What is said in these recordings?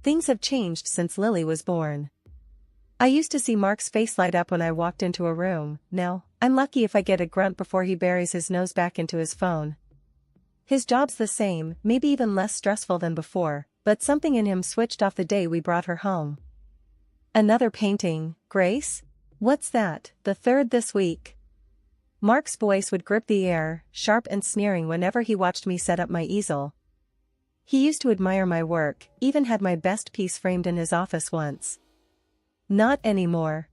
Things have changed since Lily was born. I used to see Mark's face light up when I walked into a room. Now, I'm lucky if I get a grunt before he buries his nose back into his phone. His job's the same, maybe even less stressful than before, but something in him switched off the day we brought her home. Another painting, Grace? What's that, the third this week? Mark's voice would grip the air, sharp and sneering whenever he watched me set up my easel. He used to admire my work, even had my best piece framed in his office once. Not anymore.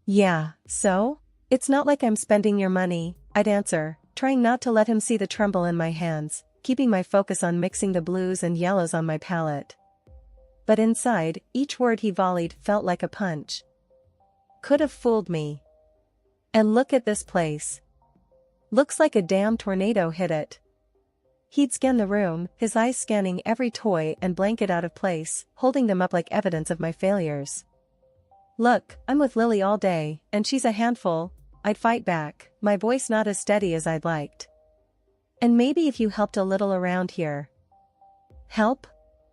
Yeah, so? It's not like I'm spending your money, I'd answer, trying not to let him see the tremble in my hands, keeping my focus on mixing the blues and yellows on my palette. But inside, each word he volleyed felt like a punch. Could have fooled me. And look at this place. Looks like a damn tornado hit it. He'd scan the room, his eyes scanning every toy and blanket out of place, holding them up like evidence of my failures. Look, I'm with Lily all day, and she's a handful, I'd fight back, my voice not as steady as I'd liked. And maybe if you helped a little around here. Help?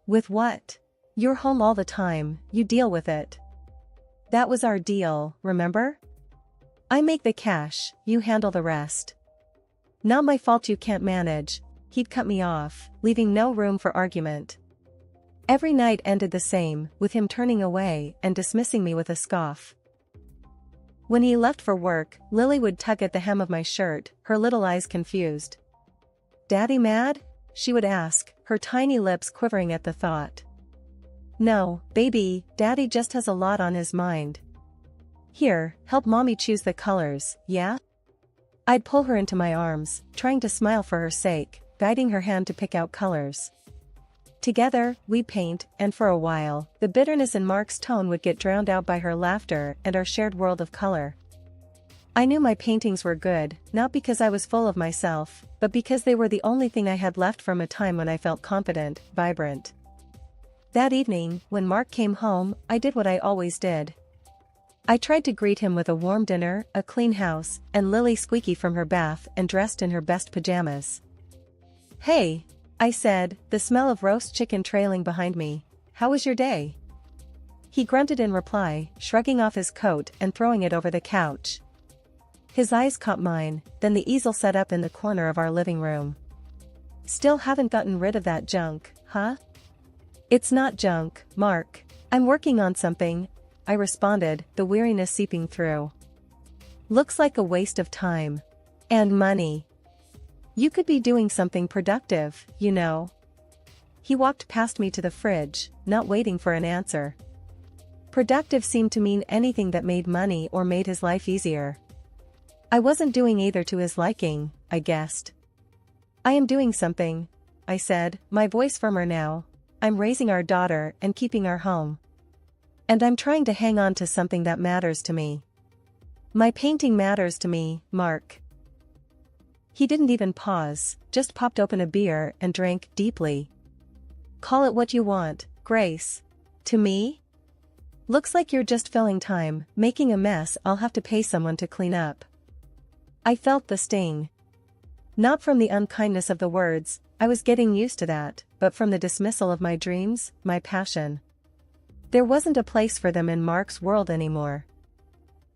With what? You're home all the time, you deal with it. That was our deal, remember? I make the cash, you handle the rest. Not my fault you can't manage. He'd cut me off, leaving no room for argument. Every night ended the same, with him turning away and dismissing me with a scoff. When he left for work, Lily would tug at the hem of my shirt, her little eyes confused. "Daddy mad?" she would ask, her tiny lips quivering at the thought. "No, baby, Daddy just has a lot on his mind. Here, help Mommy choose the colors, yeah?" I'd pull her into my arms, trying to smile for her sake, guiding her hand to pick out colors. Together, we'd paint, and for a while, the bitterness in Mark's tone would get drowned out by her laughter and our shared world of color. I knew my paintings were good, not because I was full of myself, but because they were the only thing I had left from a time when I felt confident, vibrant. That evening, when Mark came home, I did what I always did. I tried to greet him with a warm dinner, a clean house, and Lily squeaky from her bath and dressed in her best pajamas. "Hey," I said, the smell of roast chicken trailing behind me. "How was your day?" He grunted in reply, shrugging off his coat and throwing it over the couch. His eyes caught mine, then the easel set up in the corner of our living room. "Still haven't gotten rid of that junk, huh?" "It's not junk, Mark. I'm working on something," I responded, the weariness seeping through. "Looks like a waste of time. And money. You could be doing something productive, you know." He walked past me to the fridge, not waiting for an answer. Productive seemed to mean anything that made money or made his life easier. I wasn't doing either to his liking, I guessed. "I am doing something," I said, my voice firmer now. "I'm raising our daughter and keeping our home. And I'm trying to hang on to something that matters to me. My painting matters to me, Mark." He didn't even pause, just popped open a beer and drank deeply. "Call it what you want, Grace. To me? Looks like you're just filling time, making a mess I'll have to pay someone to clean up." I felt the sting. Not from the unkindness of the words, I was getting used to that, but from the dismissal of my dreams, my passion. There wasn't a place for them in Mark's world anymore.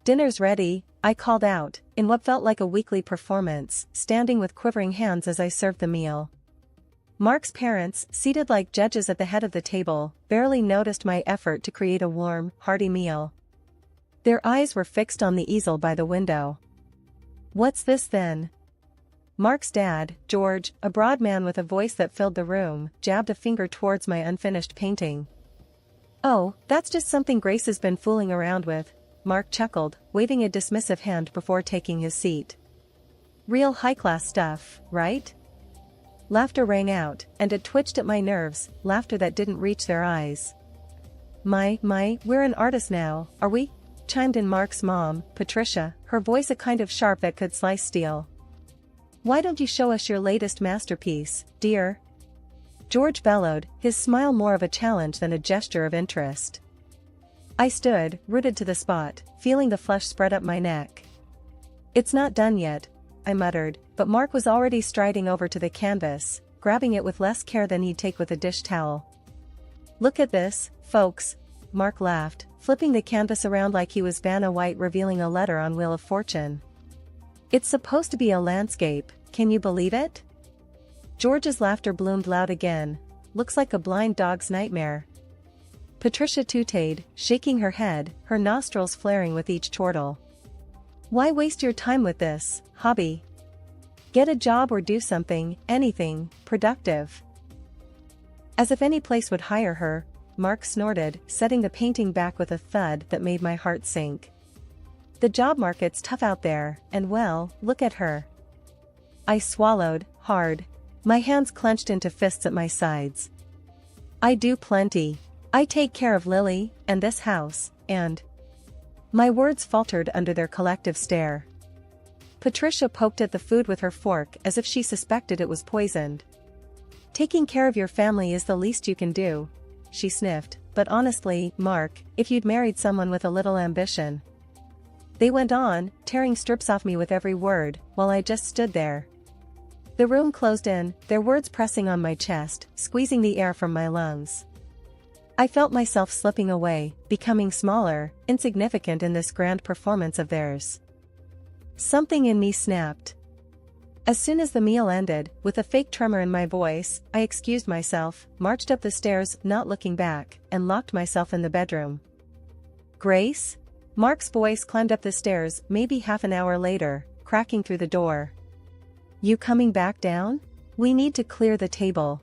"Dinner's ready," I called out, in what felt like a weekly performance, standing with quivering hands as I served the meal. Mark's parents, seated like judges at the head of the table, barely noticed my effort to create a warm, hearty meal. Their eyes were fixed on the easel by the window. "What's this then?" Mark's dad, George, a broad man with a voice that filled the room, jabbed a finger towards my unfinished painting. "Oh, that's just something Grace has been fooling around with," Mark chuckled, waving a dismissive hand before taking his seat. "Real high-class stuff, right?" Laughter rang out, and it twitched at my nerves, laughter that didn't reach their eyes. My, we're an artist now, are we?" chimed in Mark's mom, Patricia, her voice a kind of sharp that could slice steel. "Why don't you show us your latest masterpiece, dear?" George bellowed, his smile more of a challenge than a gesture of interest. I stood, rooted to the spot, feeling the flush spread up my neck. "It's not done yet," I muttered, but Mark was already striding over to the canvas, grabbing it with less care than he'd take with a dish towel. Look at this, folks, Mark laughed, flipping the canvas around like he was Vanna White revealing a letter on Wheel of Fortune. It's supposed to be a landscape, can you believe it? George's laughter bloomed loud again. Looks like a blind dog's nightmare. Patricia tooted, shaking her head, her nostrils flaring with each chortle. Why waste your time with this hobby? Get a job or do something, anything, productive. As if any place would hire her, Mark snorted, setting the painting back with a thud that made my heart sink. The job market's tough out there, and well, look at her. I swallowed, hard. My hands clenched into fists at my sides. I do plenty. I take care of Lily, and this house, and... My words faltered under their collective stare. Patricia poked at the food with her fork as if she suspected it was poisoned. Taking care of your family is the least you can do, she sniffed, but honestly, Mark, if you'd married someone with a little ambition. They went on, tearing strips off me with every word, while I just stood there. The room closed in, their words pressing on my chest, squeezing the air from my lungs. I felt myself slipping away, becoming smaller, insignificant in this grand performance of theirs. Something in me snapped. As soon as the meal ended, with a fake tremor in my voice, I excused myself, marched up the stairs, not looking back, and locked myself in the bedroom. Grace? Mark's voice climbed up the stairs, maybe half an hour later, cracking through the door. You coming back down? We need to clear the table.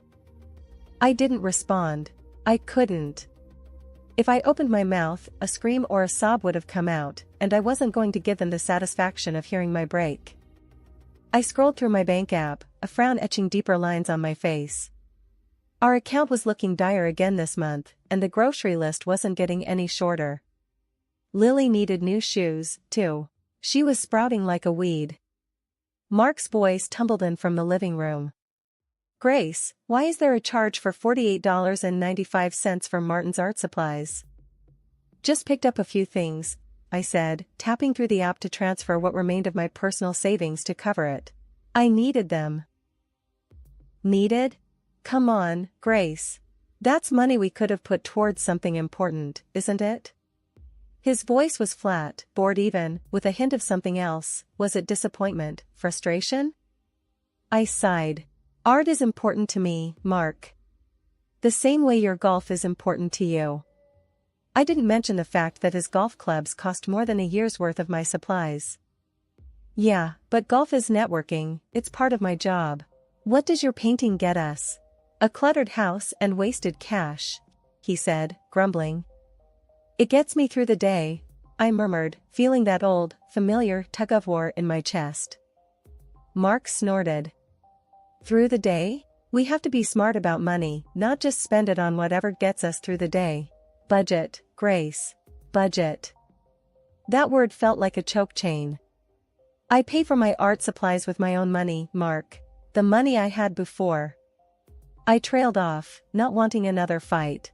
I didn't respond. I couldn't. If I opened my mouth, a scream or a sob would have come out, and I wasn't going to give them the satisfaction of hearing my break. I scrolled through my bank app, a frown etching deeper lines on my face. Our account was looking dire again this month, and the grocery list wasn't getting any shorter. Lily needed new shoes, too. She was sprouting like a weed. Mark's voice tumbled in from the living room. Grace, why is there a charge for $48.95 for Martin's art supplies? Just picked up a few things, I said, tapping through the app to transfer what remained of my personal savings to cover it. I needed them. Needed? Come on, Grace. That's money we could have put towards something important, isn't it? His voice was flat, bored even, with a hint of something else. Was it disappointment, frustration? I sighed. Art is important to me, Mark. The same way your golf is important to you. I didn't mention the fact that his golf clubs cost more than a year's worth of my supplies. Yeah, but golf is networking, it's part of my job. What does your painting get us? A cluttered house and wasted cash, he said, grumbling. It gets me through the day, I murmured, feeling that old, familiar tug-of-war in my chest. Mark snorted. Through the day? We have to be smart about money, not just spend it on whatever gets us through the day. Budget, Grace. Budget. That word felt like a choke chain. I pay for my art supplies with my own money, Mark. The money I had before. I trailed off, not wanting another fight.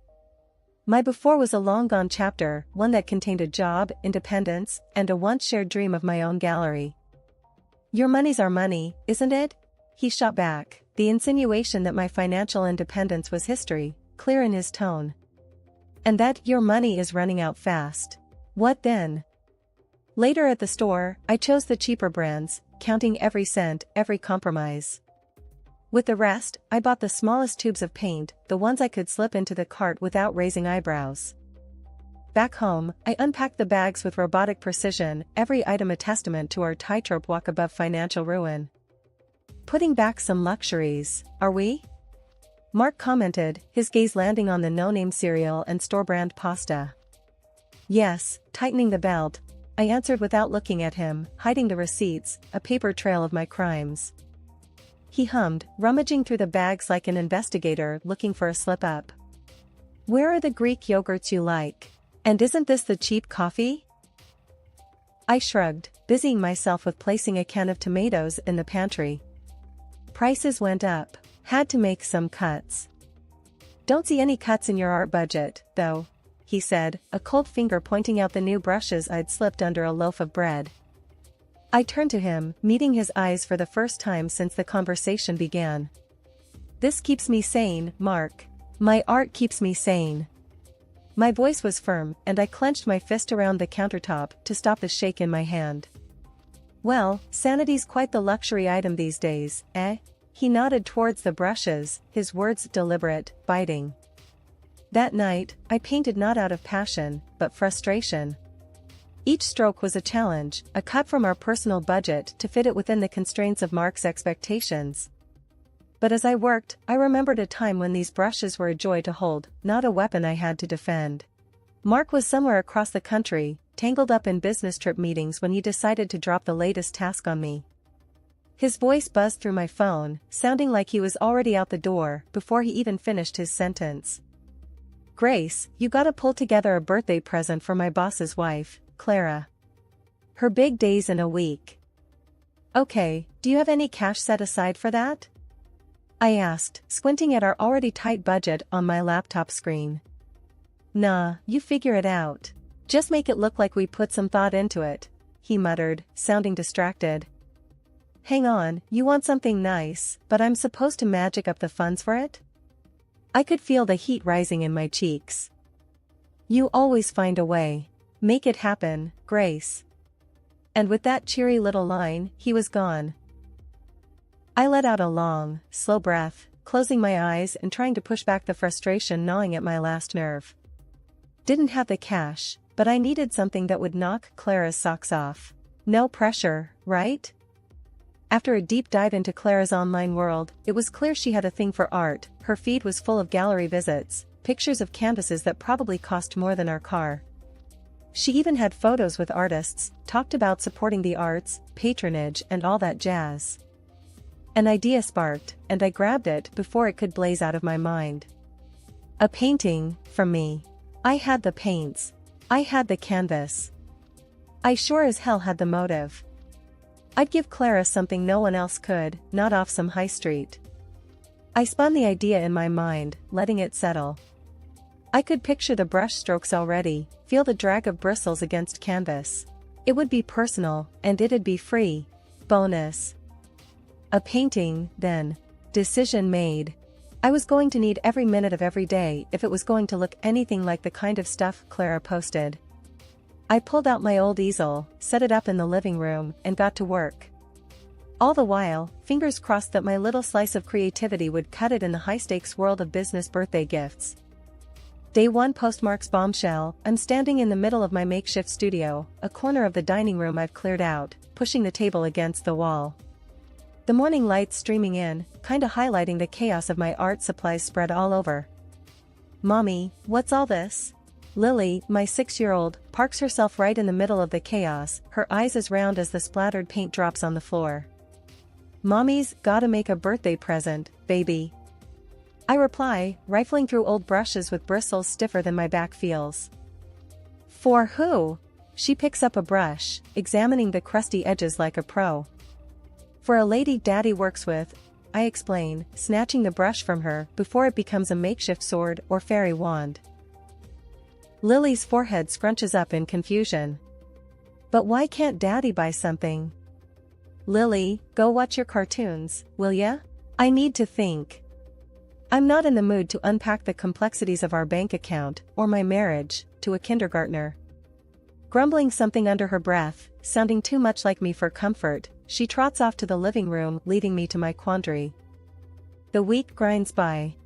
My before was a long-gone chapter, one that contained a job, independence, and a once-shared dream of my own gallery. Your money's our money, isn't it? He shot back, the insinuation that my financial independence was history, clear in his tone. And that your money is running out fast. What then? Later at the store, I chose the cheaper brands, counting every cent, every compromise. With the rest, I bought the smallest tubes of paint, the ones I could slip into the cart without raising eyebrows. Back home, I unpacked the bags with robotic precision, every item a testament to our tightrope walk above financial ruin. Putting back some luxuries, are we? Mark commented, his gaze landing on the no-name cereal and store-brand pasta. Yes, tightening the belt, I answered without looking at him, hiding the receipts, a paper trail of my crimes. He hummed, rummaging through the bags like an investigator looking for a slip-up. Where are the Greek yogurts you like? And isn't this the cheap coffee? I shrugged, busying myself with placing a can of tomatoes in the pantry. Prices went up. Had to make some cuts. Don't see any cuts in your art budget, though, he said, a cold finger pointing out the new brushes I'd slipped under a loaf of bread. I turned to him, meeting his eyes for the first time since the conversation began. This keeps me sane, Mark. My art keeps me sane. My voice was firm, and I clenched my fist around the countertop to stop the shake in my hand. Well, sanity's quite the luxury item these days, eh? He nodded towards the brushes, his words deliberate, biting. That night, I painted not out of passion, but frustration. Each stroke was a challenge, a cut from our personal budget to fit it within the constraints of Mark's expectations. But as I worked, I remembered a time when these brushes were a joy to hold, not a weapon I had to defend. Mark was somewhere across the country, tangled up in business trip meetings when he decided to drop the latest task on me. His voice buzzed through my phone, sounding like he was already out the door before he even finished his sentence. "Grace, you gotta pull together a birthday present for my boss's wife, Clara. Her big day's in a week." "Okay, do you have any cash set aside for that?" I asked, squinting at our already tight budget on my laptop screen. "Nah, you figure it out. Just make it look like we put some thought into it," he muttered, sounding distracted. "Hang on, you want something nice, but I'm supposed to magic up the funds for it?" I could feel the heat rising in my cheeks. "You always find a way. Make it happen, Grace." And with that cheery little line, he was gone. I let out a long, slow breath, closing my eyes and trying to push back the frustration gnawing at my last nerve. Didn't have the cash, but I needed something that would knock Clara's socks off. No pressure, right? After a deep dive into Clara's online world, it was clear she had a thing for art. Her feed was full of gallery visits, pictures of canvases that probably cost more than our car. She even had photos with artists, talked about supporting the arts, patronage and all that jazz. An idea sparked, and I grabbed it before it could blaze out of my mind. A painting, from me. I had the paints. I had the canvas. I sure as hell had the motive. I'd give Clara something no one else could, not off some high street. I spun the idea in my mind, letting it settle. I could picture the brush strokes already, feel the drag of bristles against canvas. It would be personal, and it'd be free. Bonus. A painting, then. Decision made. I was going to need every minute of every day if it was going to look anything like the kind of stuff Clara posted. I pulled out my old easel, set it up in the living room, and got to work. All the while, fingers crossed that my little slice of creativity would cut it in the high-stakes world of business birthday gifts. Day 1 postmarks bombshell. I'm standing in the middle of my makeshift studio, a corner of the dining room I've cleared out, pushing the table against the wall. The morning light streaming in, kinda highlighting the chaos of my art supplies spread all over. "Mommy, what's all this?" Lily, my 6-year-old, parks herself right in the middle of the chaos, her eyes as round as the splattered paint drops on the floor. "Mommy's gotta make a birthday present, baby." I reply, rifling through old brushes with bristles stiffer than my back feels. "For who?" She picks up a brush, examining the crusty edges like a pro. "For a lady Daddy works with," I explain, snatching the brush from her before it becomes a makeshift sword or fairy wand. Lily's forehead scrunches up in confusion. "But why can't Daddy buy something?" "Lily, go watch your cartoons, will ya? I need to think." I'm not in the mood to unpack the complexities of our bank account or my marriage to a kindergartner. Grumbling something under her breath, sounding too much like me for comfort, she trots off to the living room, leading me to my quandary. The week grinds by.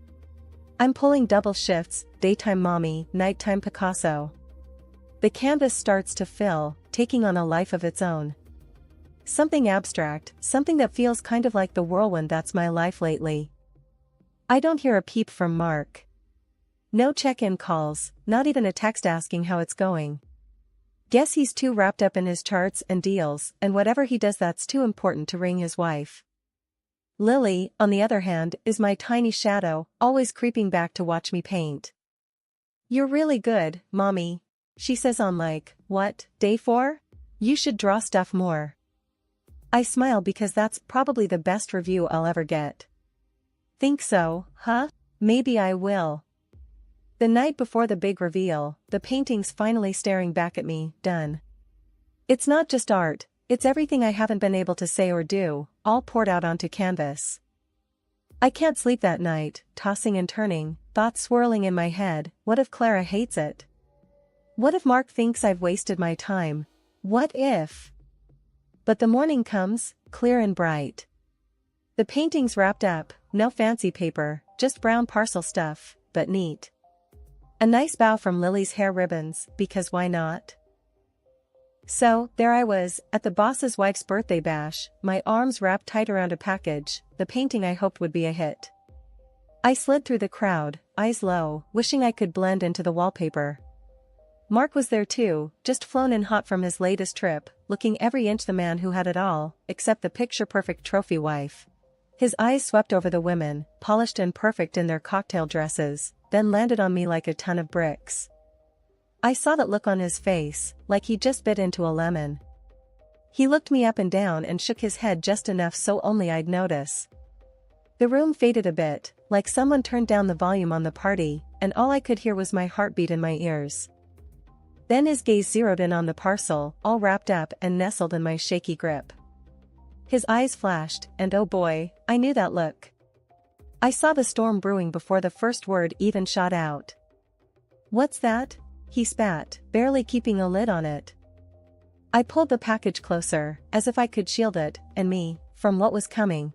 I'm pulling double shifts, daytime mommy, nighttime Picasso. The canvas starts to fill, taking on a life of its own. Something abstract, something that feels kind of like the whirlwind that's my life lately. I don't hear a peep from Mark. No check-in calls, not even a text asking how it's going. Guess he's too wrapped up in his charts and deals, and whatever he does that's too important to ring his wife. Lily, on the other hand, is my tiny shadow, always creeping back to watch me paint. "You're really good, Mommy," she says on what, day 4? "You should draw stuff more." I smile because that's probably the best review I'll ever get. "Think so, huh? Maybe I will." The night before the big reveal, the painting's finally staring back at me, done. It's not just art, it's everything I haven't been able to say or do, all poured out onto canvas. I can't sleep that night, tossing and turning, thoughts swirling in my head. What if Clara hates it? What if Mark thinks I've wasted my time? What if? But the morning comes, clear and bright. The painting's wrapped up, no fancy paper, just brown parcel stuff, but neat. A nice bow from Lily's hair ribbons, because why not? So, there I was, at the boss's wife's birthday bash, my arms wrapped tight around a package, the painting I hoped would be a hit. I slid through the crowd, eyes low, wishing I could blend into the wallpaper. Mark was there too, just flown in hot from his latest trip, looking every inch the man who had it all, except the picture-perfect trophy wife. His eyes swept over the women, polished and perfect in their cocktail dresses, then landed on me like a ton of bricks. I saw that look on his face, like he just bit into a lemon. He looked me up and down and shook his head just enough so only I'd notice. The room faded a bit, like someone turned down the volume on the party, and all I could hear was my heartbeat in my ears. Then his gaze zeroed in on the parcel, all wrapped up and nestled in my shaky grip. His eyes flashed, and oh boy, I knew that look. I saw the storm brewing before the first word even shot out. "What's that?" he spat, barely keeping a lid on it. I pulled the package closer, as if I could shield it, and me, from what was coming.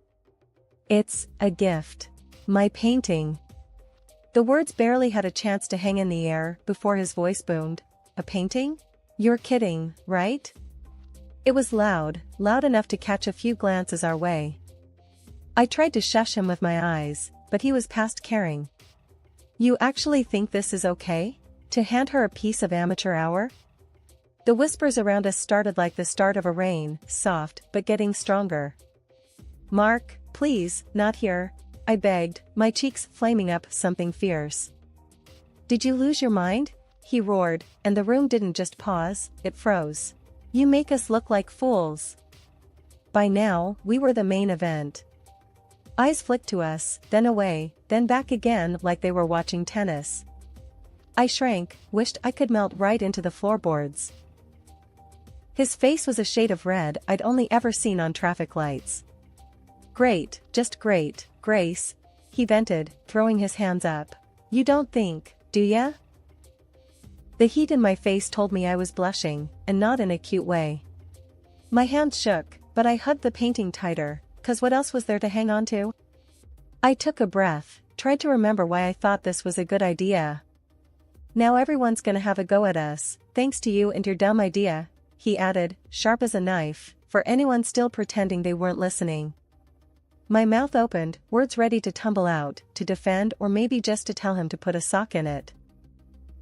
"It's a gift. My painting." The words barely had a chance to hang in the air before his voice boomed. "A painting? You're kidding, right?" It was loud enough to catch a few glances our way. I tried to shush him with my eyes, but he was past caring. "You actually think this is okay? To hand her a piece of amateur hour?" The whispers around us started like the start of a rain, soft but getting stronger. "Mark, please, not here," I begged, my cheeks flaming up something fierce. "Did you lose your mind?" he roared, and the room didn't just pause, it froze. "You make us look like fools." By now, we were the main event. Eyes flicked to us, then away, then back again like they were watching tennis. I shrank, wished I could melt right into the floorboards. His face was a shade of red I'd only ever seen on traffic lights. "Great, just great, Grace," he vented, throwing his hands up. "You don't think, do ya?" The heat in my face told me I was blushing, and not in a cute way. My hands shook, but I hugged the painting tighter, 'cause what else was there to hang on to? I took a breath, tried to remember why I thought this was a good idea. "Now everyone's gonna have a go at us, thanks to you and your dumb idea," he added, sharp as a knife, for anyone still pretending they weren't listening. My mouth opened, words ready to tumble out, to defend or maybe just to tell him to put a sock in it.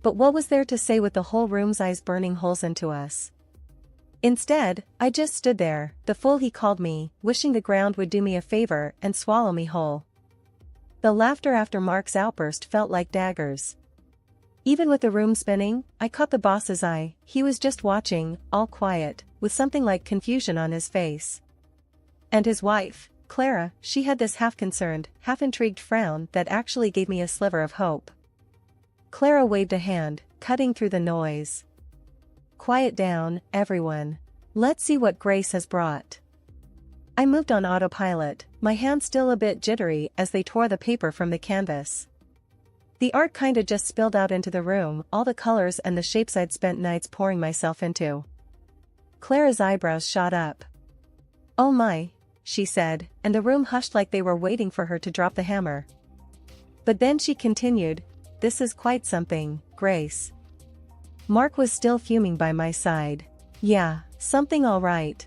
But what was there to say with the whole room's eyes burning holes into us? Instead, I just stood there, the fool he called me, wishing the ground would do me a favor and swallow me whole. The laughter after Mark's outburst felt like daggers. Even with the room spinning, I caught the boss's eye. He was just watching, all quiet, with something like confusion on his face. And his wife, Clara, she had this half-concerned, half-intrigued frown that actually gave me a sliver of hope. Clara waved a hand, cutting through the noise. "Quiet down, everyone. Let's see what Grace has brought." I moved on autopilot, my hands still a bit jittery as they tore the paper from the canvas. The art kinda just spilled out into the room, all the colors and the shapes I'd spent nights pouring myself into. Clara's eyebrows shot up. "Oh my," she said, and the room hushed like they were waiting for her to drop the hammer. But then she continued, "This is quite something, Grace." Mark was still fuming by my side. "Yeah, something all right."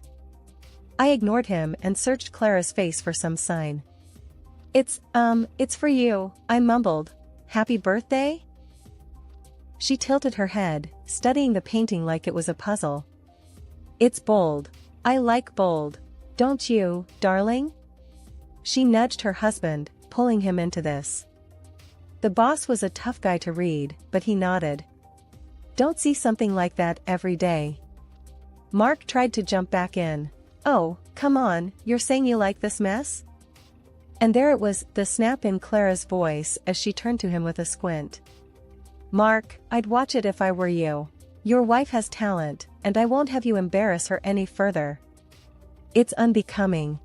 I ignored him and searched Clara's face for some sign. It's for you," I mumbled. "Happy birthday?" She tilted her head, studying the painting like it was a puzzle. "It's bold. I like bold. Don't you, darling?" She nudged her husband, pulling him into this. The boss was a tough guy to read, but he nodded. "Don't see something like that every day." Mark tried to jump back in. "Oh, come on, you're saying you like this mess?" And there it was, the snap in Clara's voice as she turned to him with a squint. "Mark, I'd watch it if I were you. Your wife has talent, and I won't have you embarrass her any further. It's unbecoming."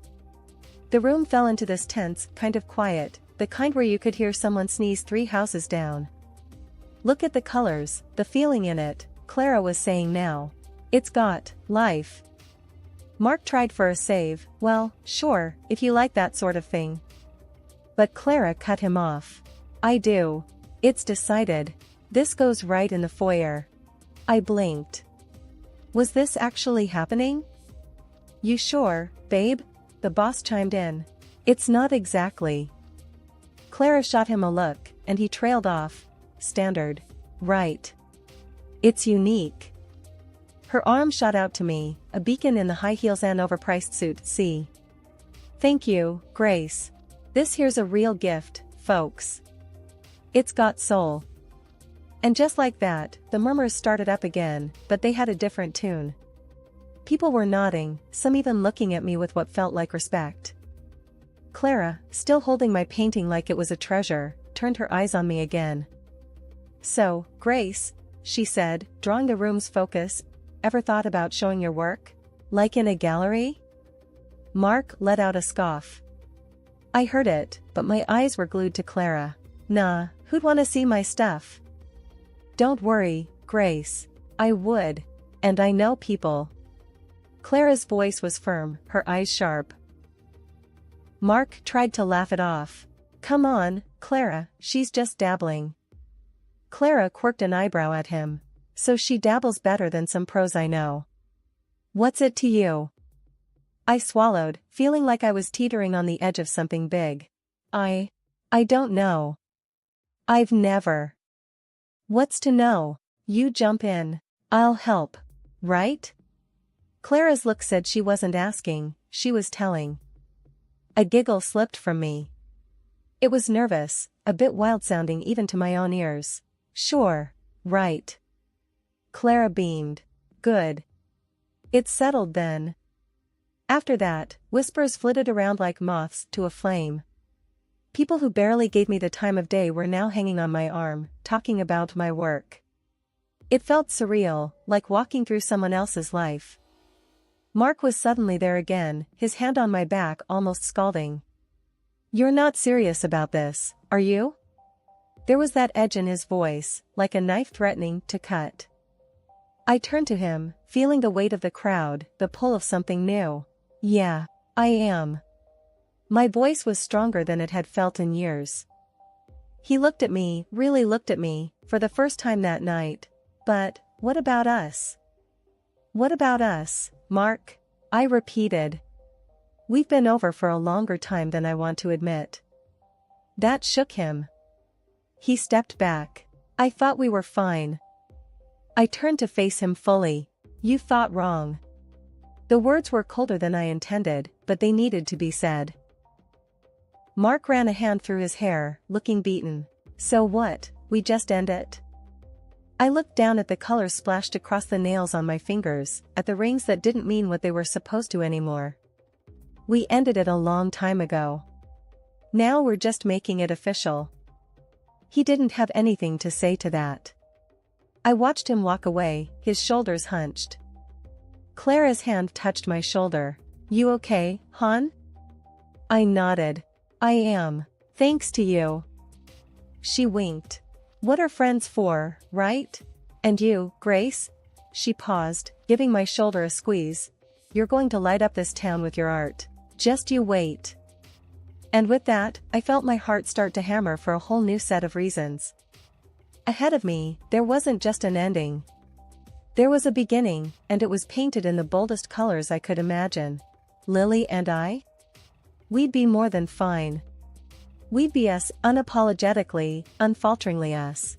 The room fell into this tense kind of quiet, the kind where you could hear someone sneeze 3 houses down. "Look at the colors, the feeling in it," Clara was saying now. "It's got life." Mark tried for a save. "Well, sure, if you like that sort of thing." But Clara cut him off. "I do. It's decided. This goes right in the foyer." I blinked. Was this actually happening? "You sure, babe?" the boss chimed in. "It's not exactly." Clara shot him a look, and he trailed off. "Standard. Right. It's unique." Her arm shot out to me, a beacon in the high heels and overpriced suit. "See? Thank you, Grace. This here's a real gift, folks. It's got soul." And just like that, the murmurs started up again, but they had a different tune. People were nodding, some even looking at me with what felt like respect. Clara, still holding my painting like it was a treasure, turned her eyes on me again. "So, Grace," she said, drawing the room's focus, "ever thought about showing your work? Like in a gallery?" Mark let out a scoff. I heard it, but my eyes were glued to Clara. "Nah, who'd want to see my stuff?" "Don't worry, Grace. I would. And I know people." Clara's voice was firm, her eyes sharp. Mark tried to laugh it off. "Come on, Clara, she's just dabbling." Clara quirked an eyebrow at him. "So she dabbles better than some pros I know." "What's it to you?" I swallowed, feeling like I was teetering on the edge of something big. I don't know. I've never." "What's to know? You jump in. I'll help. Right?" Clara's look said she wasn't asking, she was telling. A giggle slipped from me. It was nervous, a bit wild-sounding even to my own ears. "Sure. Right." Clara beamed. "Good. It's settled then." After that, whispers flitted around like moths to a flame. People who barely gave me the time of day were now hanging on my arm, talking about my work. It felt surreal, like walking through someone else's life. Mark was suddenly there again, his hand on my back almost scalding. "You're not serious about this, are you?" There was that edge in his voice, like a knife threatening to cut. I turned to him, feeling the weight of the crowd, the pull of something new. "Yeah, I am." My voice was stronger than it had felt in years. He looked at me, really looked at me, for the first time that night. "But, what about us?" "What about us, Mark?" I repeated. "We've been over for a longer time than I want to admit." That shook him. He stepped back. "I thought we were fine." I turned to face him fully. "You thought wrong." The words were colder than I intended, but they needed to be said. Mark ran a hand through his hair, looking beaten. "So what, we just end it?" I looked down at the color splashed across the nails on my fingers, at the rings that didn't mean what they were supposed to anymore. "We ended it a long time ago. Now we're just making it official." He didn't have anything to say to that. I watched him walk away, his shoulders hunched. Clara's hand touched my shoulder. "You okay, hon?" I nodded. "I am. Thanks to you." She winked. "What are friends for, right? And you, Grace?" She paused, giving my shoulder a squeeze. "You're going to light up this town with your art. Just you wait." And with that, I felt my heart start to hammer for a whole new set of reasons. Ahead of me, there wasn't just an ending. There was a beginning, and it was painted in the boldest colors I could imagine. Lily and I? We'd be more than fine. We'd be us, unapologetically, unfalteringly us.